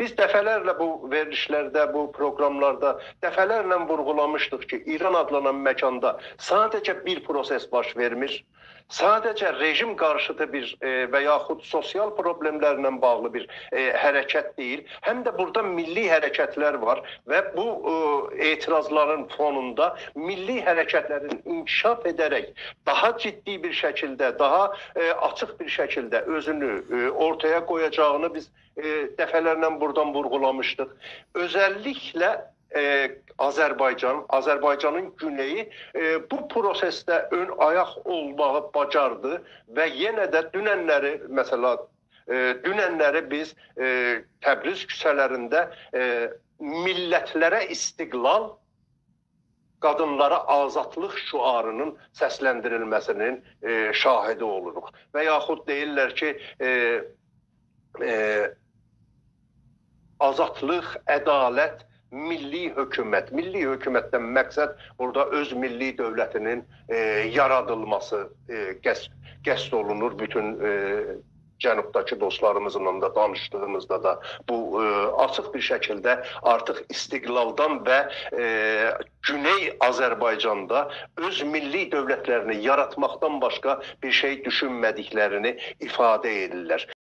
Biz dəfələrlə bu verilişlərdə, bu proqramlarda dəfələrlə vurğulamışdıq ki, İran adlanan məkanda sadəcə bir proses baş vermir. Sadəcə rejim qarşıtı bir və yaxud sosial problemlərlə bağlı bir hərəkət deyil. Həm də burada milli hərəkətlər var və bu etirazların fonunda milli hərəkətlərin inkişaf edərək daha ciddi bir şəkildə, daha açıq bir şəkildə özünü ortaya qoyacağını biz dəfələrlə buradan vurğulamışdıq. Özəlliklə Azərbaycanın güneyi bu prosesdə ön ayaq olmağı bacardı və yenə də dünənləri biz Təbriz küçələrində millətlərə istiqlal, qadınlara azadlıq şüarının səsləndirilməsinin şahidi oluruq. Və yaxud deyirlər ki, azadlıq, ədalət, milli hökumət. Milli hökumətdən məqsəd burada öz milli dövlətinin yaradılması qəsd olunur. Bütün cənubdakı dostlarımızla da danışdığımızda da bu açıq bir şəkildə artıq istiqlaldan və Güney Azərbaycanda öz milli dövlətlərini yaratmaqdan başqa bir şey düşünmədiklərini ifadə edirlər.